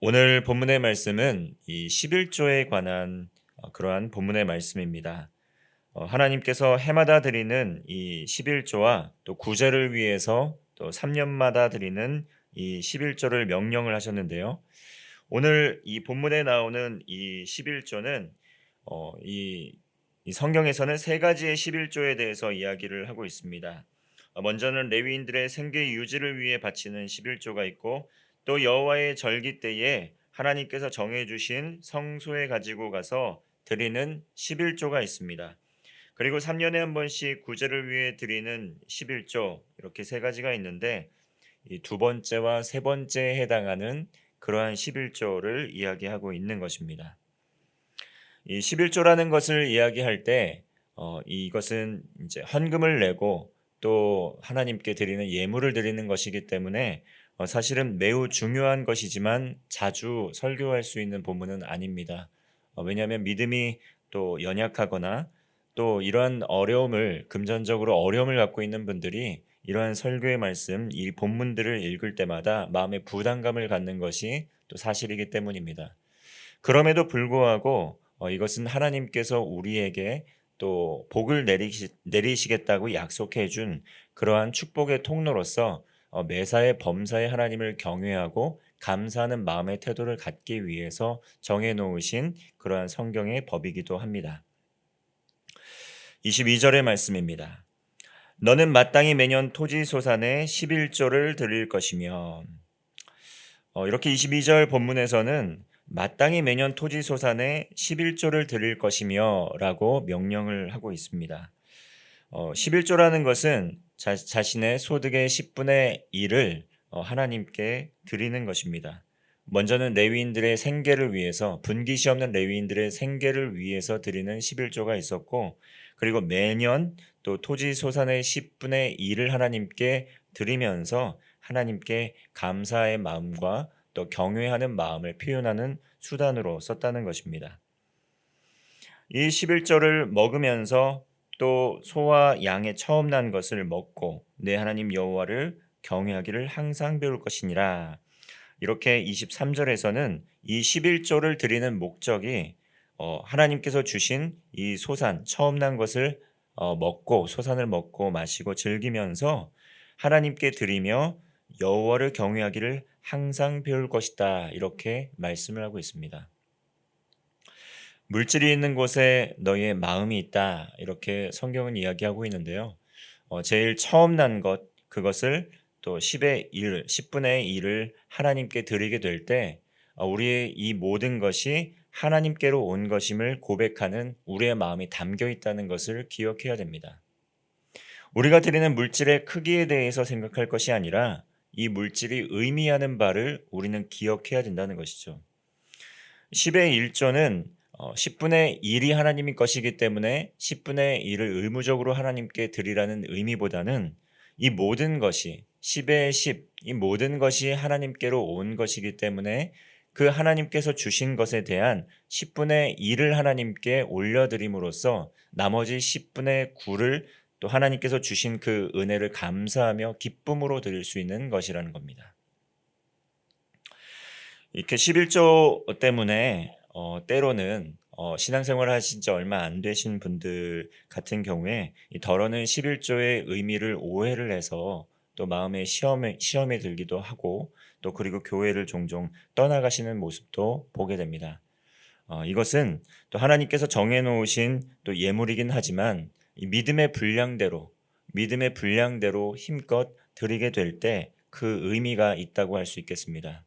오늘 본문의 말씀은 이 11조에 관한 그러한 본문의 말씀입니다. 하나님께서 해마다 드리는 이 11조와 또 구제를 위해서 또 3년마다 드리는 이 11조를 명령을 하셨는데요. 오늘 이 본문에 나오는 이 11조는 이 성경에서는 세 가지의 11조에 대해서 이야기를 하고 있습니다. 먼저는 레위인들의 생계 유지를 위해 바치는 11조가 있고, 또 여호와의 절기 때에 하나님께서 정해 주신 성소에 가지고 가서 드리는 11조가 있습니다. 그리고 3년에 한 번씩 구제를 위해 드리는 11조, 이렇게 세 가지가 있는데, 이 두 번째와 세 번째에 해당하는 그러한 11조를 이야기하고 있는 것입니다. 이 11조라는 것을 이야기할 때 이것은 이제 헌금을 내고 또 하나님께 드리는 예물을 드리는 것이기 때문에 사실은 매우 중요한 것이지만 자주 설교할 수 있는 본문은 아닙니다. 왜냐하면 믿음이 또 연약하거나 또 이러한 금전적으로 어려움을 갖고 있는 분들이 이러한 설교의 말씀, 이 본문들을 읽을 때마다 마음의 부담감을 갖는 것이 또 사실이기 때문입니다. 그럼에도 불구하고 이것은 하나님께서 우리에게 또 복을 내리시겠다고 약속해 준 그러한 축복의 통로로서 매사에 범사에 하나님을 경외하고 감사하는 마음의 태도를 갖기 위해서 정해 놓으신 그러한 성경의 법이기도 합니다. 22절의 말씀입니다. 너는 마땅히 매년 토지 소산의 11조를 드릴 것이며, 이렇게 22절 본문에서는 마땅히 매년 토지 소산의 11조를 드릴 것이며 라고 명령을 하고 있습니다. 11조라는 것은 자신의 소득의 10분의 1을 하나님께 드리는 것입니다. 먼저는 레위인들의 생계를 위해서, 분깃이 없는 레위인들의 생계를 위해서 드리는 11조가 있었고, 그리고 매년 또 토지 소산의 10분의 1을 하나님께 드리면서 하나님께 감사의 마음과 또 경외하는 마음을 표현하는 수단으로 썼다는 것입니다. 이 11조를 먹으면서 또 소와 양의 처음 난 것을 먹고 내 하나님 여호와를 경외하기를 항상 배울 것이니라. 이렇게 23절에서는 이 11조를 드리는 목적이 하나님께서 주신 이 소산, 처음 난 것을 먹고 소산을 먹고 마시고 즐기면서 하나님께 드리며 여호와를 경외하기를 항상 배울 것이다. 이렇게 말씀을 하고 있습니다. 물질이 있는 곳에 너희의 마음이 있다. 이렇게 성경은 이야기하고 있는데요. 제일 처음 난 것, 그것을 또 10의 1, 10분의 1을 하나님께 드리게 될 때 우리의 이 모든 것이 하나님께로 온 것임을 고백하는 우리의 마음이 담겨 있다는 것을 기억해야 됩니다. 우리가 드리는 물질의 크기에 대해서 생각할 것이 아니라 이 물질이 의미하는 바를 우리는 기억해야 된다는 것이죠. 10의 1조는 10분의 1이 하나님의 것이기 때문에 10분의 1을 의무적으로 하나님께 드리라는 의미보다는 이 모든 것이 10의 10, 이 모든 것이 하나님께로 온 것이기 때문에 그 하나님께서 주신 것에 대한 10분의 1을 하나님께 올려드림으로써 나머지 10분의 9를 또 하나님께서 주신 그 은혜를 감사하며 기쁨으로 드릴 수 있는 것이라는 겁니다. 이렇게 11조 때문에 때로는 신앙생활 하신 지 얼마 안 되신 분들 같은 경우에 이 덜어는 11조의 의미를 오해를 해서 또 마음에 시험에 들기도 하고 또 그리고 교회를 종종 떠나가시는 모습도 보게 됩니다. 이것은 또 하나님께서 정해 놓으신 또 예물이긴 하지만 이 믿음의 분량대로 힘껏 드리게 될 때 그 의미가 있다고 할 수 있겠습니다.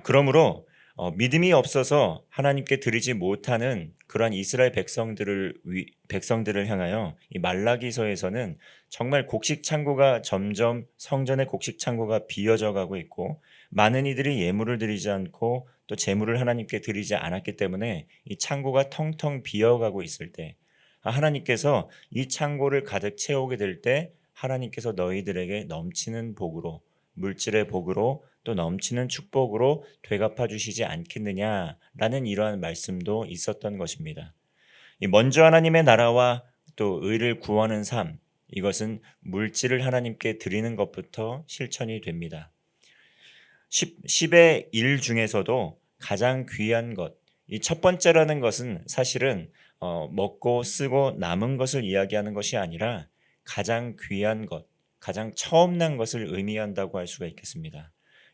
그러므로 믿음이 없어서 하나님께 드리지 못하는 그러한 이스라엘 백성들을 향하여 이 말라기서에서는 정말 곡식 창고가 점점 성전의 곡식 창고가 비어져 가고 있고 많은 이들이 예물을 드리지 않고 또 제물을 하나님께 드리지 않았기 때문에 이 창고가 텅텅 비어가고 있을 때 하나님께서 이 창고를 가득 채우게 될 때 하나님께서 너희들에게 넘치는 복으로 물질의 복으로 또 넘치는 축복으로 되갚아 주시지 않겠느냐라는 이러한 말씀도 있었던 것입니다. 먼저 하나님의 나라와 또 의를 구하는 삶, 이것은 물질을 하나님께 드리는 것부터 실천이 됩니다. 10의 1 중에서도 가장 귀한 것, 이 첫 번째라는 것은 사실은 먹고 쓰고 남은 것을 이야기하는 것이 아니라 가장 귀한 것, 가장 처음 난 것을 의미한다고 할 수가 있겠습니다.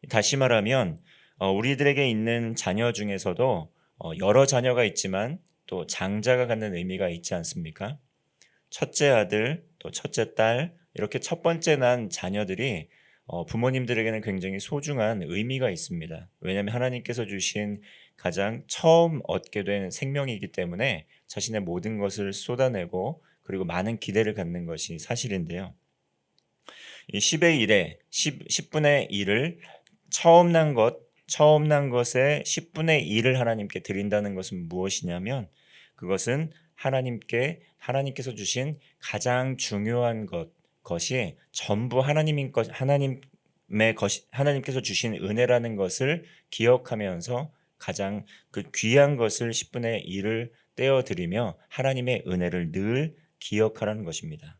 다시 말하면 우리들에게 있는 자녀 중에서도 여러 자녀가 있지만 또 장자가 갖는 의미가 있지 않습니까? 첫째 아들, 또 첫째 딸, 이렇게 첫 번째 난 자녀들이 부모님들에게는 굉장히 소중한 의미가 있습니다. 왜냐하면 하나님께서 주신 가장 처음 얻게 된 생명이기 때문에 자신의 모든 것을 쏟아내고 그리고 많은 기대를 갖는 것이 사실인데요. 이 10의 1에 10분의 1을 처음 난 것의 10분의 1을 하나님께 드린다는 것은 무엇이냐면 그것은 하나님께서 주신 가장 중요한 것이 전부 하나님께서 주신 은혜라는 것을 기억하면서 가장 그 귀한 것을 10분의 1을 떼어 드리며 하나님의 은혜를 늘 기억하라는 것입니다.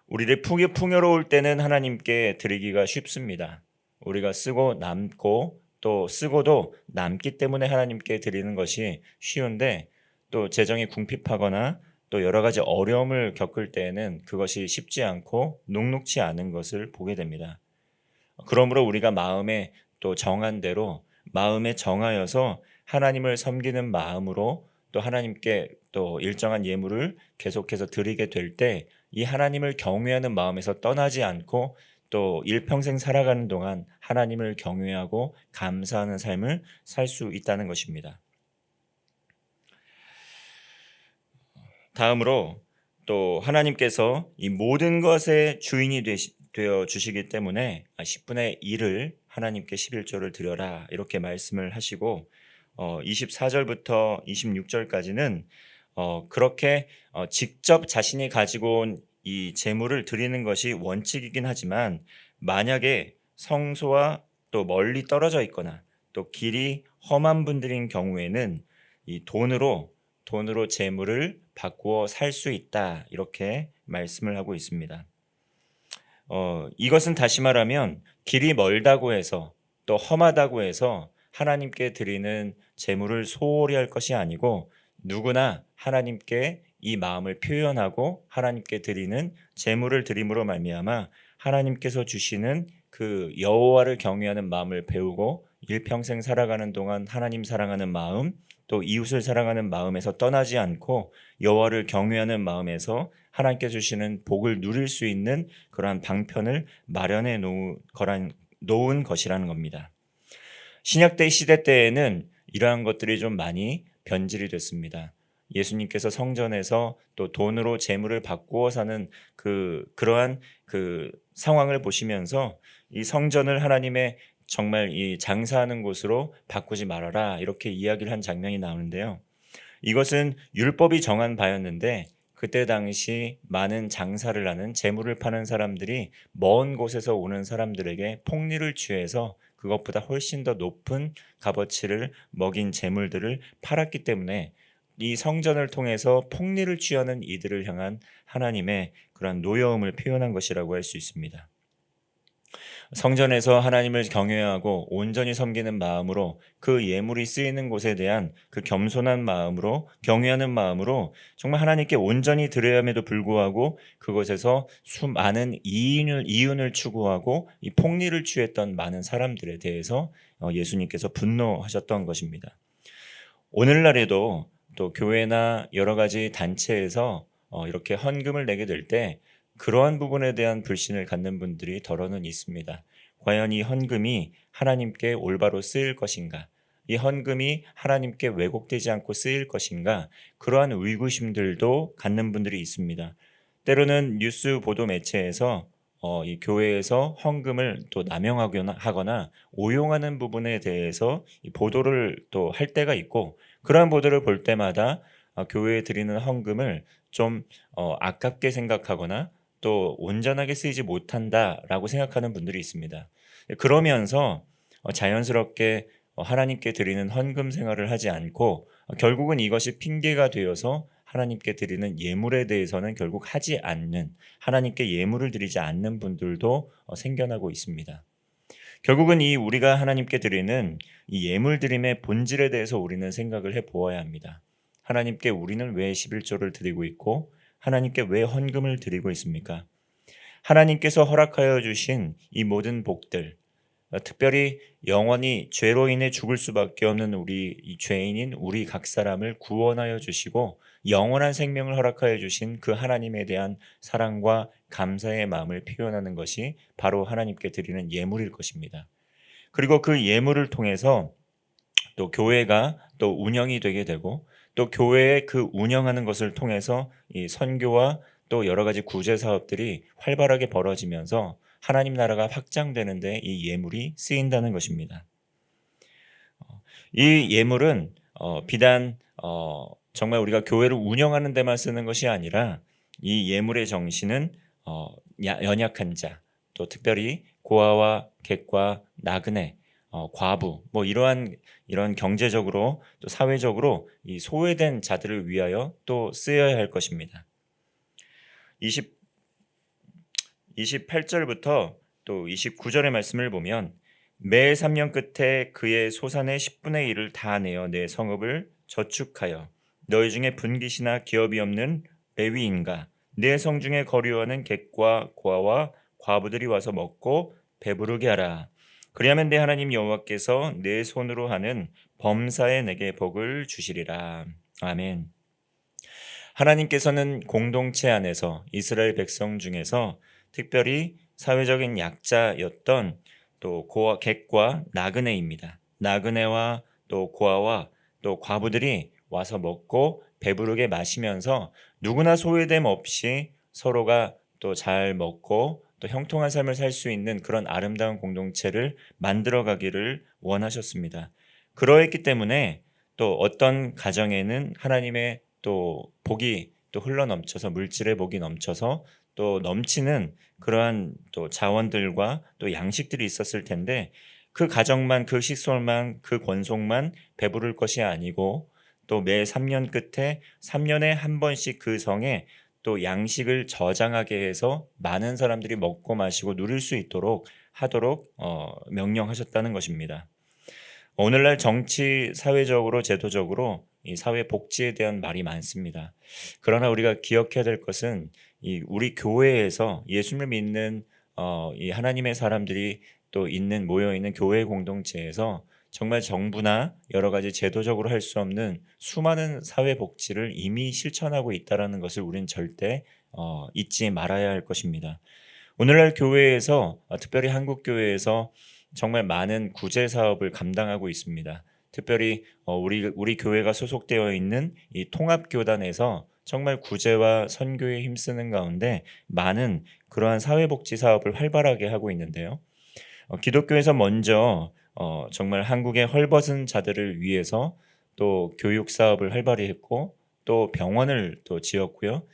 우리들 풍요로울 때는 하나님께 드리기가 쉽습니다. 우리가 쓰고 남고 또 쓰고도 남기 때문에 하나님께 드리는 것이 쉬운데 또 재정이 궁핍하거나 또 여러 가지 어려움을 겪을 때에는 그것이 쉽지 않고 녹록지 않은 것을 보게 됩니다. 그러므로 우리가 마음에 또 정한 대로 마음에 정하여서 하나님을 섬기는 마음으로 또 하나님께 또 일정한 예물을 계속해서 드리게 될 때 이 하나님을 경외하는 마음에서 떠나지 않고 또 일평생 살아가는 동안 하나님을 경외하고 감사하는 삶을 살 수 있다는 것입니다. 다음으로 또 하나님께서 이 모든 것의 주인이 되어 주시기 때문에 10분의 1을 하나님께 11조를 드려라 이렇게 말씀을 하시고 24절부터 26절까지는 그렇게 직접 자신이 가지고 온 이 재물을 드리는 것이 원칙이긴 하지만 만약에 성소와 또 멀리 떨어져 있거나 또 길이 험한 분들인 경우에는 이 돈으로 재물을 바꾸어 살 수 있다 이렇게 말씀을 하고 있습니다. 이것은 다시 말하면 길이 멀다고 해서 또 험하다고 해서 하나님께 드리는 재물을 소홀히 할 것이 아니고 누구나 하나님께 이 마음을 표현하고 하나님께 드리는 재물을 드림으로 말미암아 하나님께서 주시는 그 여호와를 경외하는 마음을 배우고 일평생 살아가는 동안 하나님 사랑하는 마음 또 이웃을 사랑하는 마음에서 떠나지 않고 여호와를 경외하는 마음에서 하나님께 주시는 복을 누릴 수 있는 그러한 방편을 마련해 놓은 것이라는 겁니다. 신약대 시대 때에는 이러한 것들이 좀 많이 변질이 됐습니다. 예수님께서 성전에서 또 돈으로 재물을 바꾸어 사는 그러한 상황을 보시면서 이 성전을 하나님의 정말 이 장사하는 곳으로 바꾸지 말아라 이렇게 이야기를 한 장면이 나오는데요. 이것은 율법이 정한 바였는데 그때 당시 많은 장사를 하는 재물을 파는 사람들이 먼 곳에서 오는 사람들에게 폭리를 취해서 그것보다 훨씬 더 높은 값어치를 먹인 재물들을 팔았기 때문에 이 성전을 통해서 폭리를 취하는 이들을 향한 하나님의 그런 노여움을 표현한 것이라고 할 수 있습니다. 성전에서 하나님을 경외하고 온전히 섬기는 마음으로 그 예물이 쓰이는 곳에 대한 그 겸손한 마음으로 경외하는 마음으로 정말 하나님께 온전히 드려야 함에도 불구하고 그곳에서 수많은 이윤을 추구하고 이 폭리를 취했던 많은 사람들에 대해서 예수님께서 분노하셨던 것입니다. 오늘날에도 또 교회나 여러 가지 단체에서 이렇게 헌금을 내게 될 때 그러한 부분에 대한 불신을 갖는 분들이 더러는 있습니다. 과연 이 헌금이 하나님께 올바로 쓰일 것인가? 이 헌금이 하나님께 왜곡되지 않고 쓰일 것인가? 그러한 의구심들도 갖는 분들이 있습니다. 때로는 뉴스 보도 매체에서 이 교회에서 헌금을 또 남용하거나 오용하는 부분에 대해서 이 보도를 또 할 때가 있고 그러한 보도를 볼 때마다 교회에 드리는 헌금을 좀 아깝게 생각하거나 또 온전하게 쓰이지 못한다라고 생각하는 분들이 있습니다. 그러면서 자연스럽게 하나님께 드리는 헌금 생활을 하지 않고 결국은 이것이 핑계가 되어서 하나님께 드리는 예물에 대해서는 결국 하지 않는 하나님께 예물을 드리지 않는 분들도 생겨나고 있습니다. 결국은 이 우리가 하나님께 드리는 이 예물 드림의 본질에 대해서 우리는 생각을 해 보아야 합니다. 하나님께 우리는 왜 11조를 드리고 있고 하나님께 왜 헌금을 드리고 있습니까? 하나님께서 허락하여 주신 이 모든 복들, 특별히 영원히 죄로 인해 죽을 수밖에 없는 우리 이 죄인인 우리 각 사람을 구원하여 주시고 영원한 생명을 허락하여 주신 그 하나님에 대한 사랑과 감사의 마음을 표현하는 것이 바로 하나님께 드리는 예물일 것입니다. 그리고 그 예물을 통해서 또 교회가 또 운영이 되게 되고 또 교회의 그 운영하는 것을 통해서 이 선교와 또 여러 가지 구제 사업들이 활발하게 벌어지면서 하나님 나라가 확장되는데 이 예물이 쓰인다는 것입니다. 이 예물은 비단 정말 우리가 교회를 운영하는 데만 쓰는 것이 아니라 이 예물의 정신은 연약한 자, 또 특별히 고아와 객과 나그네, 과부, 뭐 이런 경제적으로 또 사회적으로 이 소외된 자들을 위하여 또 쓰여야 할 것입니다. 28절부터 또 29절의 말씀을 보면 매 3년 끝에 그의 소산의 10분의 1을 다 내어 내 성읍을 저축하여 너희 중에 분깃이나 기업이 없는 레위인과 내 성중에 거류하는 객과 고아와 과부들이 와서 먹고 배부르게 하라. 그리하면 내 하나님 여호와께서 내 손으로 하는 범사에 내게 복을 주시리라. 아멘. 하나님께서는 공동체 안에서 이스라엘 백성 중에서 특별히 사회적인 약자였던 또 고아 객과 나그네입니다. 나그네와 또 고아와 또 과부들이 와서 먹고 배부르게 마시면서 누구나 소외됨 없이 서로가 또 잘 먹고 또 형통한 삶을 살 수 있는 그런 아름다운 공동체를 만들어 가기를 원하셨습니다. 그러했기 때문에 또 어떤 가정에는 하나님의 또 복이 또 흘러 넘쳐서 물질의 복이 넘쳐서 또 넘치는 그러한 또 자원들과 또 양식들이 있었을 텐데 그 가정만 그 식솔만 그 권속만 배부를 것이 아니고 또 매 3년 끝에 3년에 한 번씩 그 성에 또 양식을 저장하게 해서 많은 사람들이 먹고 마시고 누릴 수 있도록 하도록 명령하셨다는 것입니다. 오늘날 정치, 사회적으로, 제도적으로 이 사회 복지에 대한 말이 많습니다. 그러나 우리가 기억해야 될 것은 이 우리 교회에서 예수님을 믿는 이 하나님의 사람들이 또 있는 모여 있는 교회 공동체에서 정말 정부나 여러 가지 제도적으로 할 수 없는 수많은 사회 복지를 이미 실천하고 있다라는 것을 우리는 절대 잊지 말아야 할 것입니다. 오늘날 교회에서 특별히 한국 교회에서 정말 많은 구제 사업을 감당하고 있습니다. 특별히 우리 교회가 소속되어 있는 이 통합교단에서 정말 구제와 선교에 힘쓰는 가운데 많은 그러한 사회복지 사업을 활발하게 하고 있는데요. 기독교에서 먼저 정말 한국의 헐벗은 자들을 위해서 또 교육 사업을 활발히 했고 또 병원을 또 지었고요.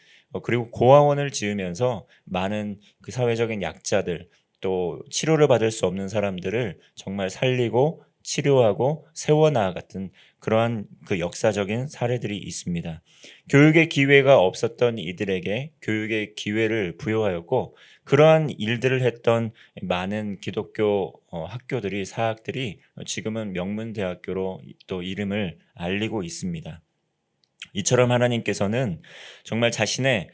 그리고 고아원을 지으면서 많은 그 사회적인 약자들 또 치료를 받을 수 없는 사람들을 정말 살리고 치료하고 세워나갔던 그러한 그 역사적인 사례들이 있습니다. 교육의 기회가 없었던 이들에게 교육의 기회를 부여하였고 그러한 일들을 했던 많은 기독교 학교들이 사학들이 지금은 명문대학교로 또 이름을 알리고 있습니다. 이처럼 하나님께서는 정말 자신의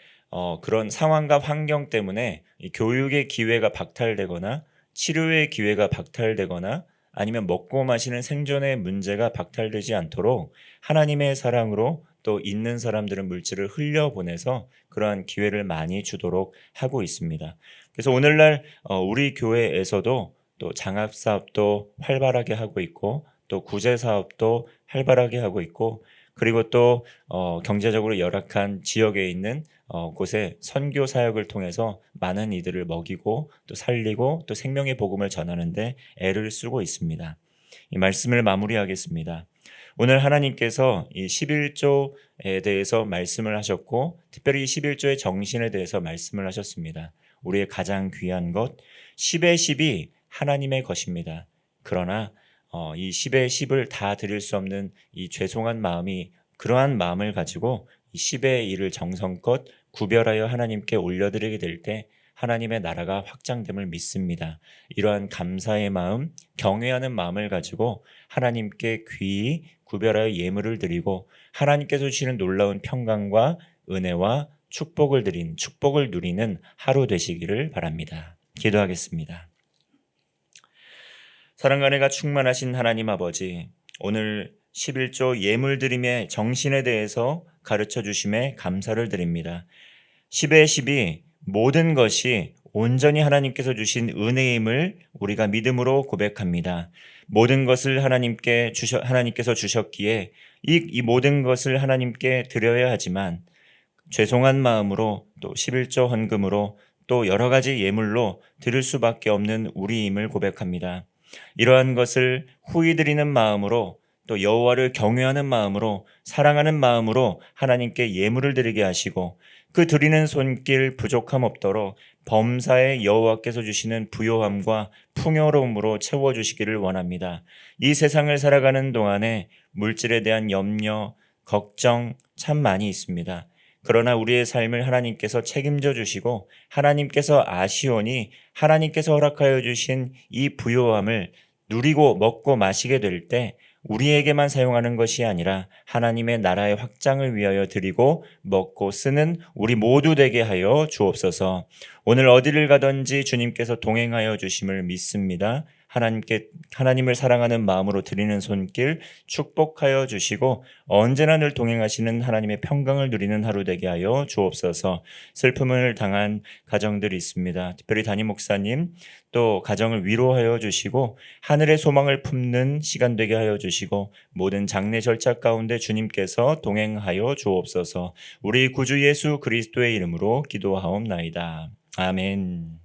그런 상황과 환경 때문에 이 교육의 기회가 박탈되거나 치료의 기회가 박탈되거나 아니면 먹고 마시는 생존의 문제가 박탈되지 않도록 하나님의 사랑으로 또 있는 사람들은 물질을 흘려보내서 그러한 기회를 많이 주도록 하고 있습니다. 그래서 오늘날 우리 교회에서도 또 장학사업도 활발하게 하고 있고 또 구제사업도 활발하게 하고 있고 그리고 또 경제적으로 열악한 지역에 있는 곳에 선교 사역을 통해서 많은 이들을 먹이고 또 살리고 또 생명의 복음을 전하는데 애를 쓰고 있습니다. 이 말씀을 마무리하겠습니다. 오늘 하나님께서 이 11조에 대해서 말씀을 하셨고 특별히 11조의 정신에 대해서 말씀을 하셨습니다. 우리의 가장 귀한 것 10의 10이 하나님의 것입니다. 그러나 이 10의 10을 다 드릴 수 없는 이 죄송한 마음이 그러한 마음을 가지고 이 10의 1을 정성껏 구별하여 하나님께 올려드리게 될 때 하나님의 나라가 확장됨을 믿습니다. 이러한 감사의 마음, 경외하는 마음을 가지고 하나님께 귀히 구별하여 예물을 드리고 하나님께서 주시는 놀라운 평강과 은혜와 축복을 누리는 하루 되시기를 바랍니다. 기도하겠습니다. 사랑과 은혜가 충만하신 하나님 아버지, 오늘 11조 예물드림의 정신에 대해서 가르쳐 주심에 감사를 드립니다. 10의 10이 모든 것이 온전히 하나님께서 주신 은혜임을 우리가 믿음으로 고백합니다. 모든 것을 하나님께서 주셨기에 이 모든 것을 하나님께 드려야 하지만 죄송한 마음으로 또 11조 헌금으로 또 여러 가지 예물로 드릴 수밖에 없는 우리임을 고백합니다. 이러한 것을 후히 드리는 마음으로 또 여호와를 경외하는 마음으로 사랑하는 마음으로 하나님께 예물을 드리게 하시고 그 드리는 손길 부족함 없도록 범사에 여호와께서 주시는 부요함과 풍요로움으로 채워주시기를 원합니다. 이 세상을 살아가는 동안에 물질에 대한 염려, 걱정 참 많이 있습니다. 그러나 우리의 삶을 하나님께서 책임져 주시고 하나님께서 아시오니 하나님께서 허락하여 주신 이 부요함을 누리고 먹고 마시게 될 때 우리에게만 사용하는 것이 아니라 하나님의 나라의 확장을 위하여 드리고 먹고 쓰는 우리 모두 되게 하여 주옵소서. 오늘 어디를 가든지 주님께서 동행하여 주심을 믿습니다. 하나님을 사랑하는 마음으로 드리는 손길 축복하여 주시고 언제나 늘 동행하시는 하나님의 평강을 누리는 하루 되게 하여 주옵소서. 슬픔을 당한 가정들이 있습니다. 특별히 담임 목사님 또 가정을 위로하여 주시고 하늘의 소망을 품는 시간 되게 하여 주시고 모든 장례 절차 가운데 주님께서 동행하여 주옵소서. 우리 구주 예수 그리스도의 이름으로 기도하옵나이다. 아멘.